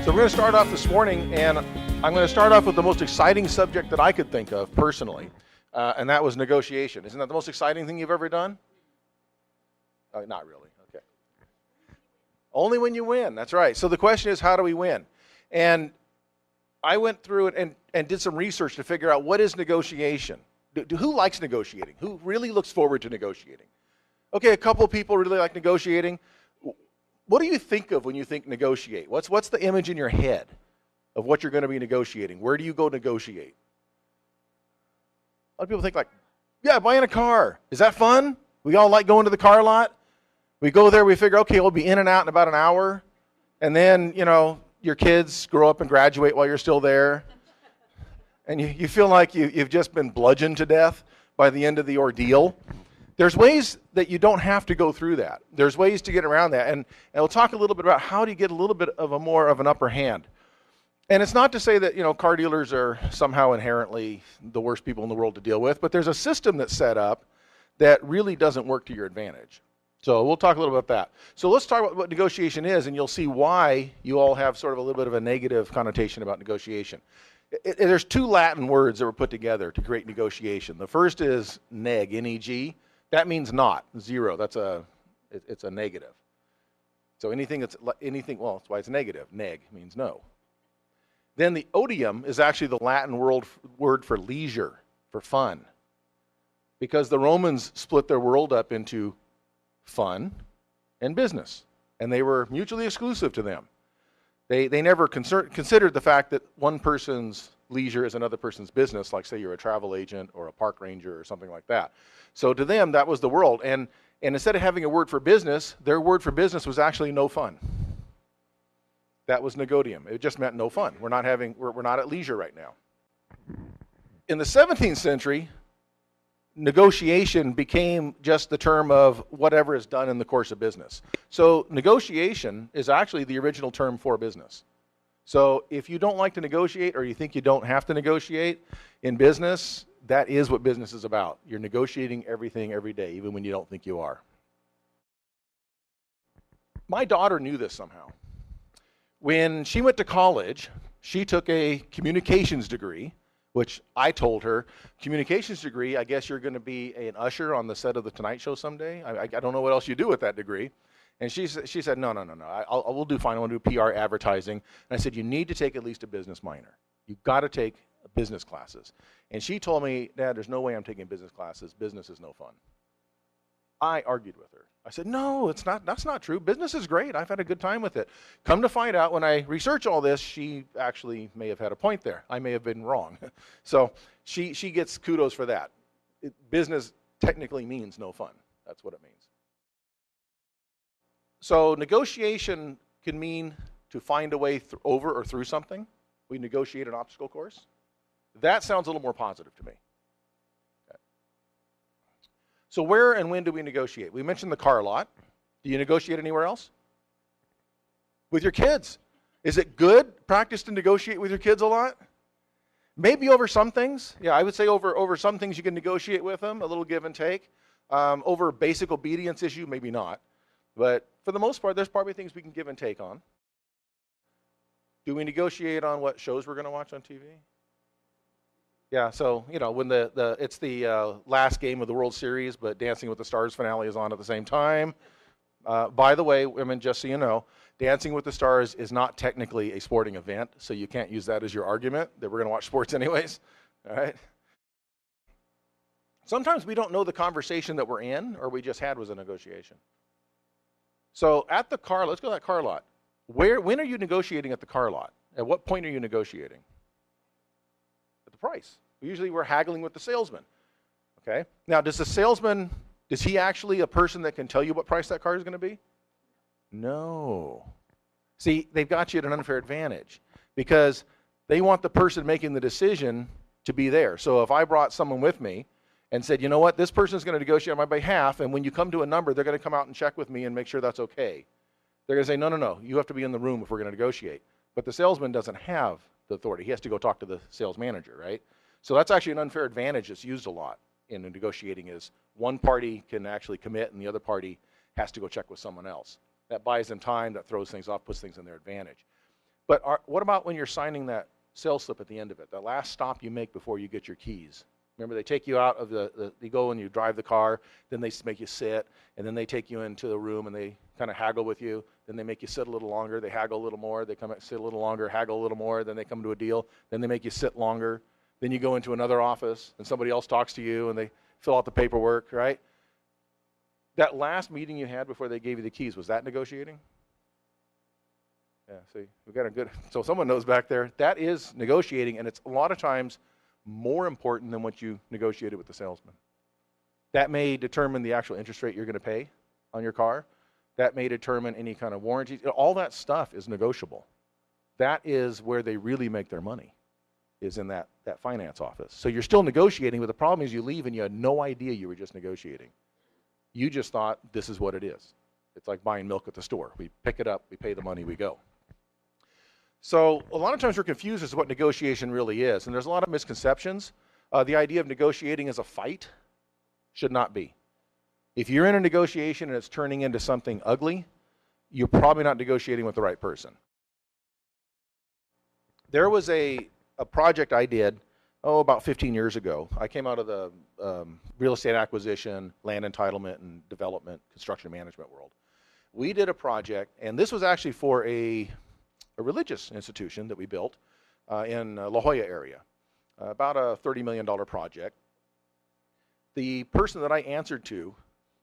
So we're going to start off this morning, and I'm going to start off with the most exciting subject that I could think of personally, and that was negotiation. Isn't that the most exciting thing you've ever done? Not really. Okay. Only when you win. That's right. So the question is, how do we win? And I went through it and did some research to figure out what is negotiation. Who likes negotiating? Who really looks forward to negotiating? Okay, a couple people really like negotiating. What do you think of when you think negotiate? What's the image in your head of what you're going to be negotiating? Where do you go negotiate? A lot of people think like, yeah, buying a car. Is that fun? We all like going to the car lot. We go there, we figure, okay, we'll be in and out in about an hour. And then, your kids grow up and graduate while you're still there. And you feel like you've just been bludgeoned to death by the end of the ordeal. There's ways that you don't have to go through that. There's ways to get around that. And we'll talk a little bit about how do you get a little bit of more of an upper hand. And it's not to say that, car dealers are somehow inherently the worst people in the world to deal with, but there's a system that's set up that really doesn't work to your advantage. So we'll talk a little about that. So let's talk about what negotiation is, and you'll see why you all have sort of a little bit of a negative connotation about negotiation. There's two Latin words that were put together to create negotiation. The first is neg, N-E-G. That means not, zero. It's a negative. So that's why it's negative. Neg means no. Then the odium is actually the Latin word for leisure, for fun. Because the Romans split their world up into fun and business. And they were mutually exclusive to them. They never considered the fact that one person's leisure is another person's business, like say you're a travel agent or a park ranger or something like that. So to them, that was the world. And instead of having a word for business, their word for business was actually no fun. That was negodium. It just meant no fun. We're not at leisure right now. In the 17th century, negotiation became just the term of whatever is done in the course of business. So negotiation is actually the original term for business. So if you don't like to negotiate or you think you don't have to negotiate in business, that is what business is about. You're negotiating everything every day, even when you don't think you are. My daughter knew this somehow. When she went to college, she took a communications degree, which I told her, communications degree, I guess you're going to be an usher on the set of The Tonight Show someday. I don't know what else you do with that degree. And she said, no, we'll do fine. I want to do PR advertising. And I said, you need to take at least a business minor. You've got to take business classes. And she told me, Dad, there's no way I'm taking business classes. Business is no fun. I argued with her. I said, no, that's not true. Business is great. I've had a good time with it. Come to find out, when I research all this, she actually may have had a point there. I may have been wrong. So she gets kudos for that. Business technically means no fun. That's what it means. So negotiation can mean to find a way over or through something. We negotiate an obstacle course. That sounds a little more positive to me. Okay. So where and when do we negotiate? We mentioned the car lot. Do you negotiate anywhere else? With your kids. Is it good practice to negotiate with your kids a lot? Maybe over some things. Yeah, I would say over some things you can negotiate with them, a little give and take. Over basic obedience issue, maybe not. But for the most part, there's probably things we can give and take on. Do we negotiate on what shows we're going to watch on TV? Yeah, so, when it's the last game of the World Series, but Dancing with the Stars finale is on at the same time. By the way, just so you know, Dancing with the Stars is not technically a sporting event, so you can't use that as your argument that we're going to watch sports anyways. All right? Sometimes we don't know the conversation that we're in or we just had was a negotiation. So let's go to that car lot. When are you negotiating at the car lot? At what point are you negotiating? At the price. Usually we're haggling with the salesman. Okay? Now, is he actually a person that can tell you what price that car is going to be? No. See, they've got you at an unfair advantage because they want the person making the decision to be there. So if I brought someone with me and said, you know what, this person is going to negotiate on my behalf, and when you come to a number, they're going to come out and check with me and make sure that's okay. They're going to say, no, you have to be in the room if we're going to negotiate. But the salesman doesn't have the authority. He has to go talk to the sales manager, right? So that's actually an unfair advantage that's used a lot. in negotiating is one party can actually commit and the other party has to go check with someone else. That buys them time, that throws things off, puts things in their advantage. But what about when you're signing that sales slip at the end of it, the last stop you make before you get your keys? Remember, they take you out of you go and you drive the car, then they make you sit, and then they take you into the room and they kind of haggle with you. Then they make you sit a little longer, they haggle a little more, they come and sit a little longer, haggle a little more, then they come to a deal, then they make you sit longer. Then you go into another office and somebody else talks to you and they fill out the paperwork, right? That last meeting you had before they gave you the keys, was that negotiating? Yeah, see, we got a good, so someone knows back there. That is negotiating, and it's a lot of times more important than what you negotiated with the salesman. That may determine the actual interest rate you're going to pay on your car. That may determine any kind of warranty. All that stuff is negotiable. That is where they really make their money, is in that finance office. So you're still negotiating, but the problem is you leave and you had no idea you were just negotiating. You just thought this is what it is. It's like buying milk at the store. We pick it up, we pay the money, we go. So a lot of times we're confused as to what negotiation really is, and there's a lot of misconceptions. The idea of negotiating as a fight should not be. If you're in a negotiation and it's turning into something ugly, you're probably not negotiating with the right person. There was a project I did, about 15 years ago. I came out of the real estate acquisition, land entitlement, and development, construction management world. We did a project, and this was actually for a religious institution that we built in La Jolla area, about a $30 million project. The person that I answered to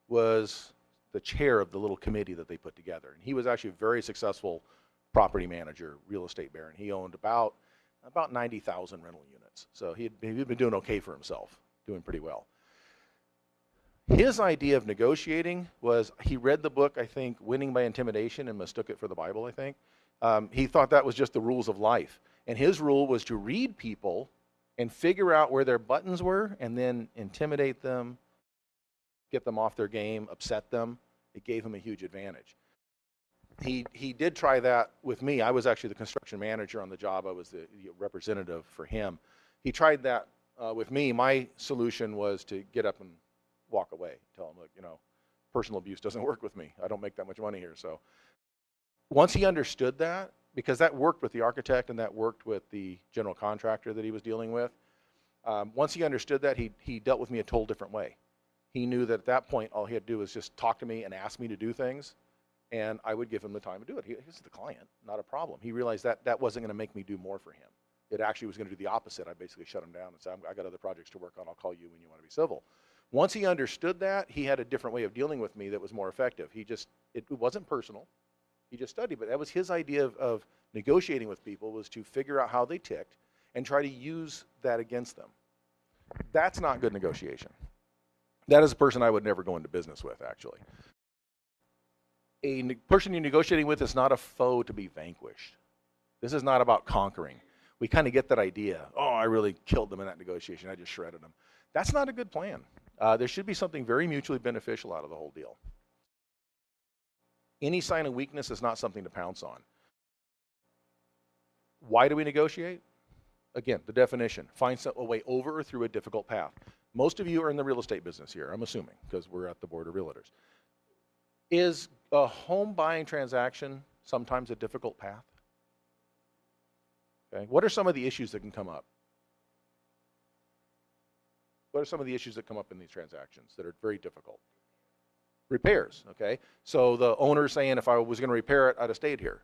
was the chair of the little committee that they put together. And he was actually a very successful property manager, real estate baron. He owned about 90,000 rental units. So he'd been doing okay for himself, doing pretty well. His idea of negotiating was, he read the book, I think, Winning by Intimidation, and mistook it for the Bible, I think. He thought that was just the rules of life. And his rule was to read people and figure out where their buttons were and then intimidate them, get them off their game, upset them. It gave him a huge advantage. He did try that with me. I was actually the construction manager on the job. I was the representative for him. He tried that with me. My solution was to get up and walk away. Tell him, look, personal abuse doesn't work with me. I don't make that much money here. So once he understood that, because that worked with the architect and that worked with the general contractor that he was dealing with, once he understood that, he dealt with me a total different way. He knew that at that point, all he had to do was just talk to me and ask me to do things, and I would give him the time to do it. He's the client, not a problem. He realized that that wasn't going to make me do more for him. It actually was going to do the opposite. I basically shut him down and said, I got other projects to work on. I'll call you when you want to be civil. Once he understood that, he had a different way of dealing with me that was more effective. It wasn't personal. He just studied, but that was his idea of negotiating with people, was to figure out how they ticked and try to use that against them. That's not good negotiation. That is a person I would never go into business with, actually. A person you're negotiating with is not a foe to be vanquished. This is not about conquering. We kind of get that idea. Oh, I really killed them in that negotiation. I just shredded them. That's not a good plan. There should be something very mutually beneficial out of the whole deal. Any sign of weakness is not something to pounce on. Why do we negotiate? Again, the definition. Find a way over or through a difficult path. Most of you are in the real estate business here, I'm assuming, because we're at the Board of Realtors. Is a home buying transaction sometimes a difficult path? Okay. What are some of the issues that can come up? What are some of the issues that come up in these transactions that are very difficult? Repairs, okay? So the owner's saying, if I was going to repair it, I'd have stayed here.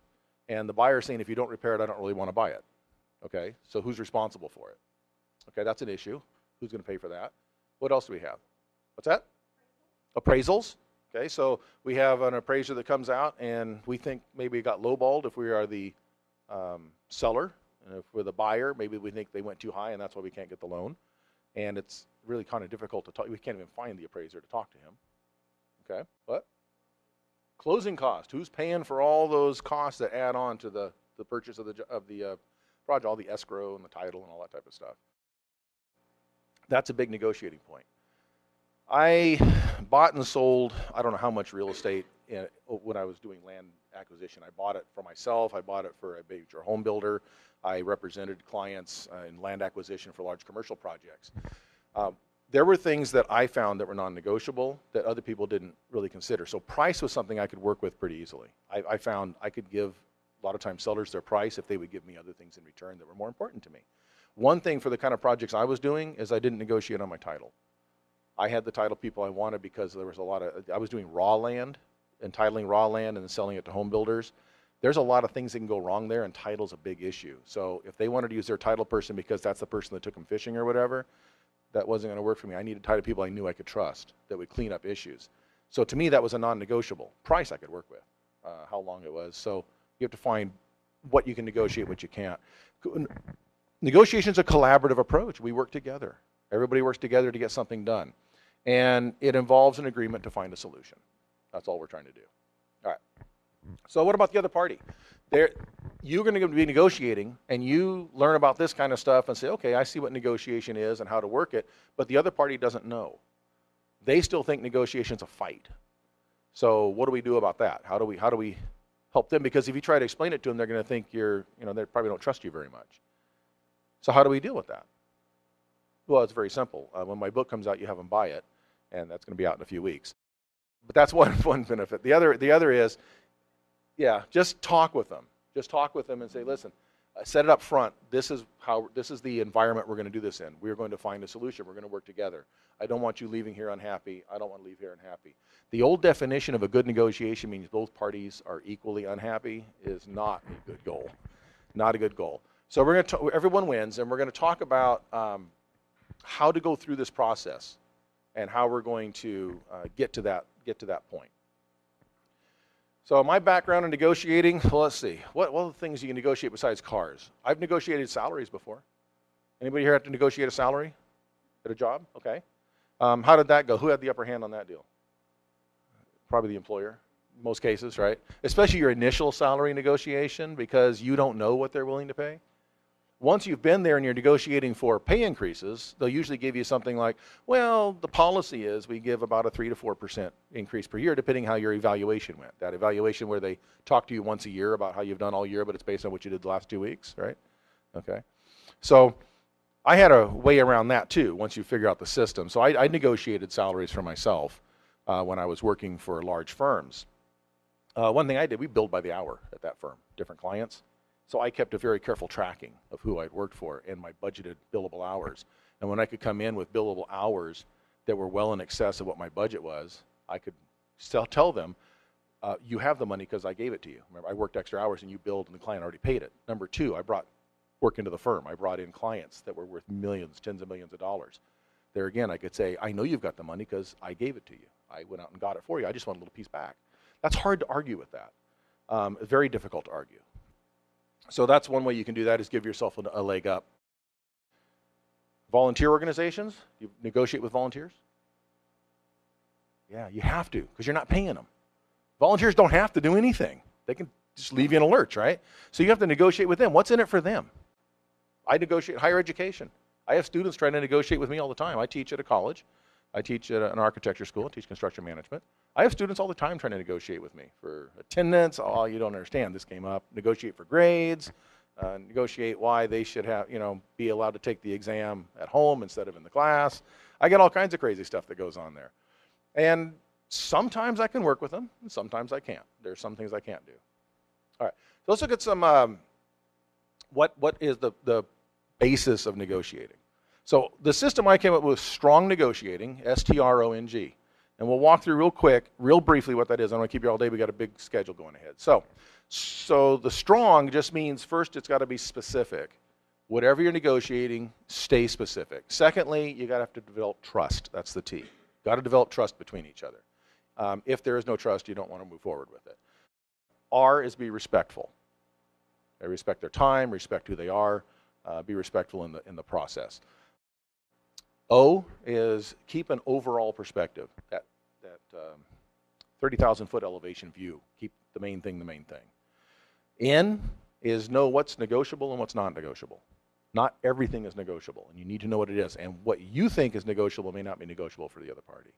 And the buyer's saying, if you don't repair it, I don't really want to buy it. Okay, so who's responsible for it? Okay, that's an issue. Who's going to pay for that? What else do we have? What's that? Appraisals. Okay, so we have an appraiser that comes out, and we think maybe it got lowballed if we are the seller. And if we're the buyer, maybe we think they went too high, and that's why we can't get the loan. And it's really kind of difficult to talk. We can't even find the appraiser to talk to him. Okay, what? Closing cost. Who's paying for all those costs that add on to the purchase of the project, all the escrow and the title and all that type of stuff? That's a big negotiating point. I bought and sold, I don't know how much real estate when I was doing land acquisition. I bought it for myself. I bought it for a major home builder. I represented clients in land acquisition for large commercial projects. there were things that I found that were non-negotiable that other people didn't really consider. So price was something I could work with pretty easily. I found I could give a lot of times sellers their price if they would give me other things in return that were more important to me. One thing for the kind of projects I was doing is I didn't negotiate on my title. I had the title people I wanted because there was a lot of, I was doing raw land, entitling raw land and then selling it to home builders. There's a lot of things that can go wrong there, and title's a big issue. So if they wanted to use their title person because that's the person that took them fishing or whatever, that wasn't going to work for me. I needed title people I knew I could trust that would clean up issues. So to me, that was a non-negotiable. Price I could work with, how long it was. So you have to find what you can negotiate, what you can't. Negotiation is a collaborative approach. We work together. Everybody works together to get something done. And it involves an agreement to find a solution. That's all we're trying to do. All right. So what about the other party? You're going to be negotiating, and you learn about this kind of stuff and say, okay, I see what negotiation is and how to work it, but the other party doesn't know. They still think negotiation's a fight. So what do we do about that? How do we help them? Because if you try to explain it to them, they're going to think they probably don't trust you very much. So how do we deal with that? Well, it's very simple. When my book comes out, you have them buy it, and that's going to be out in a few weeks. But that's one benefit. The other is, just talk with them. Just talk with them and say, listen, set it up front. This is the environment we're going to do this in. We're going to find a solution. We're going to work together. I don't want you leaving here unhappy. I don't want to leave here unhappy. The old definition of a good negotiation means both parties are equally unhappy is not a good goal. Not a good goal. So we're going to everyone wins, and we're going to talk about how to go through this process and how we're going to get to that point. So my background in negotiating, well, let's see. What are the things you can negotiate besides cars? I've negotiated salaries before. Anybody here have to negotiate a salary at a job? Okay. How did that go? Who had the upper hand on that deal? Probably the employer, in most cases, right? Especially your initial salary negotiation, because you don't know what they're willing to pay. Once you've been there and you're negotiating for pay increases, they'll usually give you something like, well, the policy is we give about a 3 to 4% increase per year, depending how your evaluation went. That evaluation where they talk to you once a year about how you've done all year, but it's based on what you did the last 2 weeks, right? Okay. So I had a way around that too, once you figure out the system. So I negotiated salaries for myself when I was working for large firms. One thing I did, we billed by the hour at that firm, different clients. So I kept a very careful tracking of who I'd worked for and my budgeted billable hours. And when I could come in with billable hours that were well in excess of what my budget was, I could still tell them, you have the money because I gave it to you. Remember, I worked extra hours and you billed and the client already paid it. Number two, I brought work into the firm. I brought in clients that were worth millions, tens of millions of dollars. There again, I could say, I know you've got the money because I gave it to you. I went out and got it for you. I just want a little piece back. That's hard to argue with that. Very difficult to argue. So that's one way you can do that, is give yourself a leg up. Volunteer organizations, you negotiate with volunteers? Yeah, you have to, because you're not paying them. Volunteers don't have to do anything. They can just leave you in a lurch, right? So you have to negotiate with them. What's in it for them? I negotiate higher education. I have students trying to negotiate with me all the time. I teach at a college. I teach at an architecture school. I teach construction management. I have students all the time trying to negotiate with me for attendance. Oh, you don't understand. This came up. Negotiate for grades. Negotiate why they should have, be allowed to take the exam at home instead of in the class. I get all kinds of crazy stuff that goes on there. And sometimes I can work with them, and sometimes I can't. There's some things I can't do. All right. So let's look at some, what is the basis of negotiating. So the system I came up with was strong negotiating, S-T-R-O-N-G. And we'll walk through real quick, real briefly what that is. I don't want to keep you all day. We got a big schedule going ahead. So the strong just means, first, it's got to be specific. Whatever you're negotiating, stay specific. Secondly, you got to have to develop trust. That's the T. Got to develop trust between each other. If there is no trust, you don't want to move forward with it. R is be respectful. They respect their time, respect who they are, be respectful in the process. O is keep an overall perspective, that 30,000-foot elevation view. Keep the main thing the main thing. N is know what's negotiable and what's non-negotiable. Not everything is negotiable, and you need to know what it is. And what you think is negotiable may not be negotiable for the other party.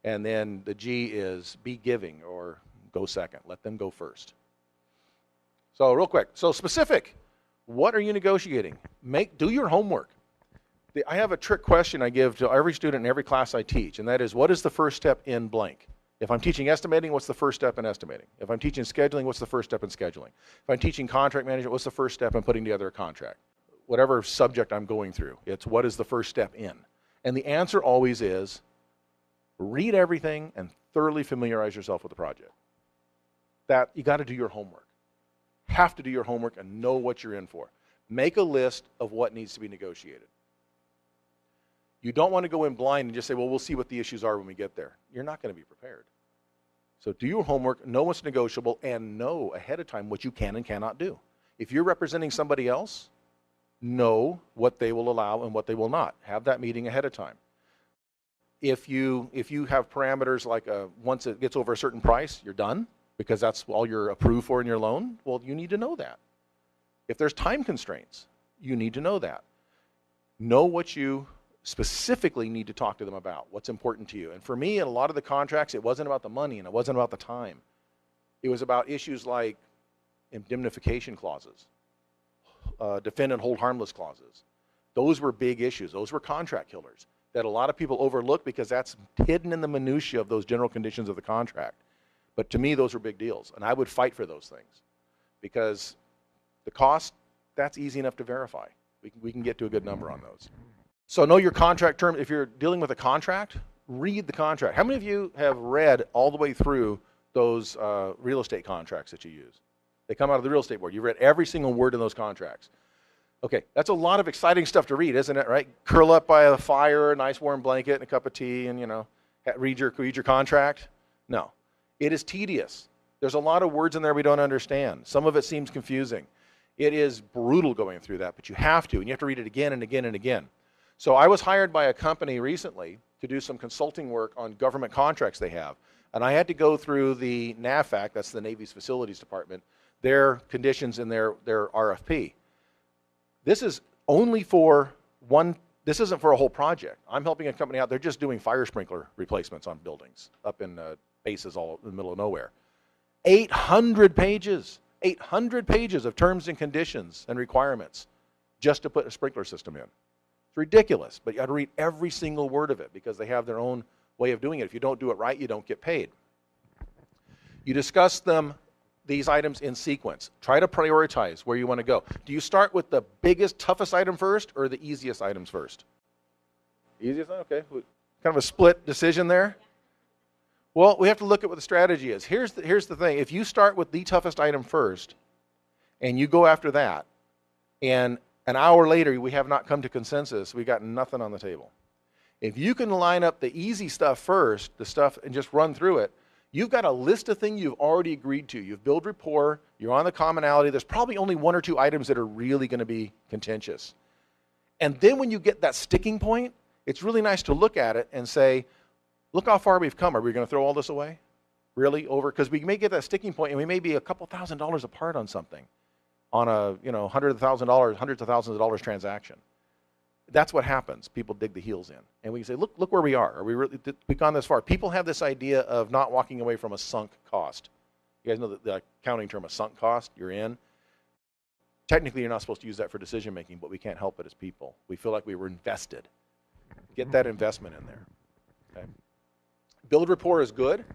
And then the G is be giving, or go second. Let them go first. So real quick. So specific. What are you negotiating? Do your homework. I have a trick question I give to every student in every class I teach, and that is, what is the first step in blank? If I'm teaching estimating, what's the first step in estimating? If I'm teaching scheduling, what's the first step in scheduling? If I'm teaching contract management, what's the first step in putting together a contract? Whatever subject I'm going through, it's what is the first step in? And the answer always is, read everything and thoroughly familiarize yourself with the project. That you got to do your homework. Have to do your homework and know what you're in for. Make a list of what needs to be negotiated. You don't want to go in blind and just say, well, we'll see what the issues are when we get there. You're not going to be prepared. So do your homework, know what's negotiable, and know ahead of time what you can and cannot do. If you're representing somebody else, know what they will allow and what they will not. Have that meeting ahead of time. If you have parameters like once it gets over a certain price, you're done, because that's all you're approved for in your loan, well, you need to know that. If there's time constraints, you need to know that. Know what you specifically need to talk to them about, what's important to you. And for me, in a lot of the contracts, it wasn't about the money and it wasn't about the time. It was about issues like indemnification clauses, defend and hold harmless clauses. Those were big issues. Those were contract killers that a lot of people overlook because that's hidden in the minutia of those general conditions of the contract. But to me, those were big deals, and I would fight for those things because the cost, that's easy enough to verify. We can get to a good number on those. So know your contract term. If you're dealing with a contract, read the contract. How many of you have read all the way through those real estate contracts that you use? They come out of the real estate board. You've read every single word in those contracts. Okay, that's a lot of exciting stuff to read, isn't it, right? Curl up by a fire, a nice warm blanket, and a cup of tea, and, read your contract. No, it is tedious. There's a lot of words in there we don't understand. Some of it seems confusing. It is brutal going through that, but you have to, and you have to read it again and again and again. So I was hired by a company recently to do some consulting work on government contracts they have. And I had to go through the NAVFAC, that's the Navy's Facilities Department, their conditions in their RFP. This is only for one, this isn't for a whole project. I'm helping a company out, they're just doing fire sprinkler replacements on buildings up in bases all in the middle of nowhere. 800 pages of terms and conditions and requirements just to put a sprinkler system in. It's ridiculous, but you got to read every single word of it because they have their own way of doing it. If you don't do it right, you don't get paid. You discuss these items in sequence. Try to prioritize where you want to go. Do you start with the biggest, toughest item first or the easiest items first? Easiest? Okay. Kind of a split decision there. Well, we have to look at what the strategy is. Here's the thing. If you start with the toughest item first and you go after that, and an hour later, we have not come to consensus. We got nothing on the table. If you can line up the easy stuff first, and just run through it, you've got a list of things you've already agreed to. You've built rapport. You're on the commonality. There's probably only one or two items that are really going to be contentious. And then when you get that sticking point, it's really nice to look at it and say, look how far we've come. Are we going to throw all this away? Really? Over? Because we may get that sticking point and we may be a couple $1,000s apart on something. On a hundreds of thousands of dollars transaction. That's what happens. People dig the heels in. And we can say, look where we are. We've gone this far. People have this idea of not walking away from a sunk cost. You guys know the accounting term, a sunk cost, you're in. Technically, you're not supposed to use that for decision making, but we can't help it as people. We feel like we were invested. Get that investment in there. Okay? Build rapport is good.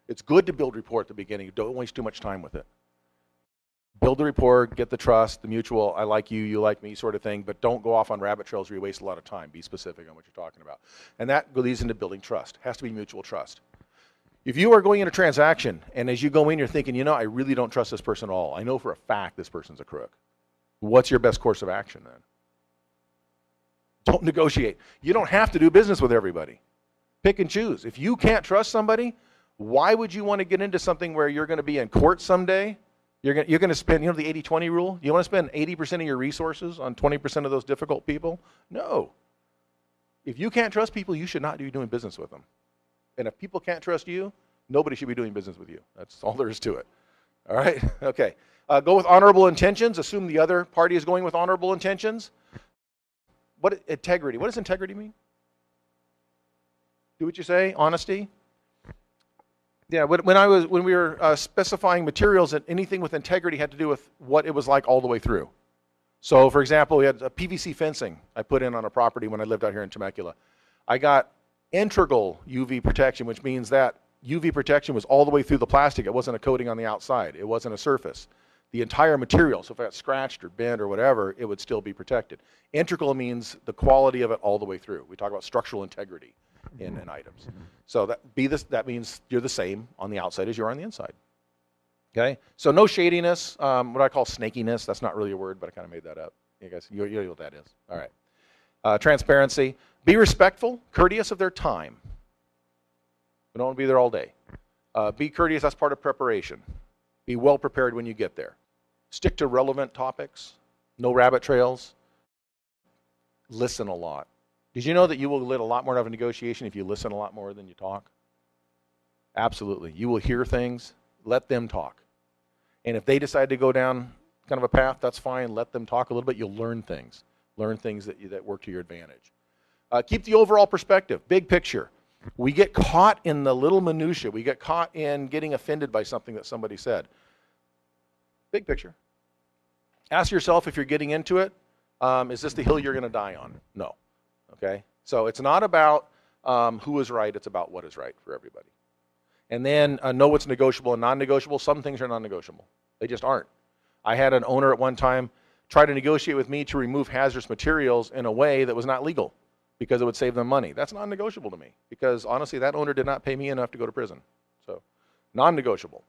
It's good to build rapport at the beginning. Don't waste too much time with it. Build the rapport, get the trust, the mutual, I like you, you like me sort of thing, but don't go off on rabbit trails where you waste a lot of time. Be specific on what you're talking about. And that leads into building trust. It has to be mutual trust. If you are going in a transaction, and as you go in, you're thinking, I really don't trust this person at all. I know for a fact this person's a crook. What's your best course of action then? Don't negotiate. You don't have to do business with everybody. Pick and choose. If you can't trust somebody, why would you want to get into something where you're going to be in court someday? You're going to spend, the 80-20 rule? You want to spend 80% of your resources on 20% of those difficult people? No. If you can't trust people, you should not be doing business with them. And if people can't trust you, nobody should be doing business with you. That's all there is to it. All right? Okay. Go with honorable intentions. Assume the other party is going with honorable intentions. Integrity. What does integrity mean? Do what you say. Honesty. Yeah, when we were specifying materials, that anything with integrity had to do with what it was like all the way through. So, for example, we had a PVC fencing I put in on a property when I lived out here in Temecula. I got integral UV protection, which means that UV protection was all the way through the plastic. It wasn't a coating on the outside. It wasn't a surface. The entire material, so if it got scratched or bent or whatever, it would still be protected. Integral means the quality of it all the way through. We talk about structural integrity in items. So that means you're the same on the outside as you are on the inside. Okay, so no shadiness, what I call snakiness. That's not really a word, but I kind of made that up. You guys, you know what that is. All right. Transparency. Be respectful, courteous of their time. We don't want to be there all day. Be courteous. That's part of preparation. Be well prepared when you get there. Stick to relevant topics. No rabbit trails. Listen a lot. Did you know that you will get a lot more out of a negotiation if you listen a lot more than you talk? Absolutely. You will hear things. Let them talk. And if they decide to go down kind of a path, that's fine. Let them talk a little bit. You'll learn things. Learn things that work to your advantage. Keep the overall perspective, big picture. We get caught in the little minutia. We get caught in getting offended by something that somebody said. Big picture. Ask yourself if you're getting into it, is this the hill you're going to die on? No. Okay? So it's not about who is right. It's about what is right for everybody. And then know what's negotiable and non-negotiable. Some things are non-negotiable. They just aren't. I had an owner at one time try to negotiate with me to remove hazardous materials in a way that was not legal because it would save them money. That's non-negotiable to me because honestly, that owner did not pay me enough to go to prison. So non-negotiable.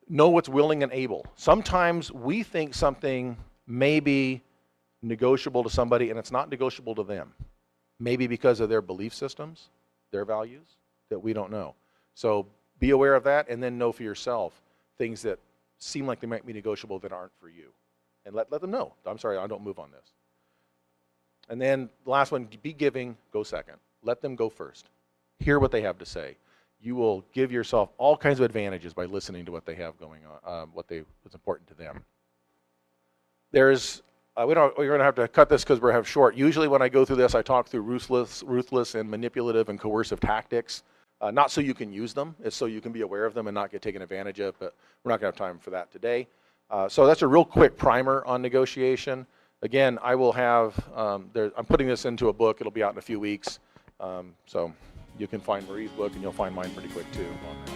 Know what's willing and able. Sometimes we think something may be negotiable to somebody and it's not negotiable to them. Maybe because of their belief systems, their values, that we don't know. So be aware of that and then know for yourself things that seem like they might be negotiable that aren't for you. And let them know. I'm sorry, I don't move on this. And then the last one, be giving, go second. Let them go first. Hear what they have to say. You will give yourself all kinds of advantages by listening to what they have going on, what's important to them. There's, we're going to have to cut this because we're short. Usually when I go through this, I talk through ruthless and manipulative and coercive tactics. Not so you can use them, it's so you can be aware of them and not get taken advantage of, but we're not going to have time for that today. So that's a real quick primer on negotiation. Again, I will have, I'm putting this into a book. It'll be out in a few weeks. So you can find Marie's book and you'll find mine pretty quick too on that.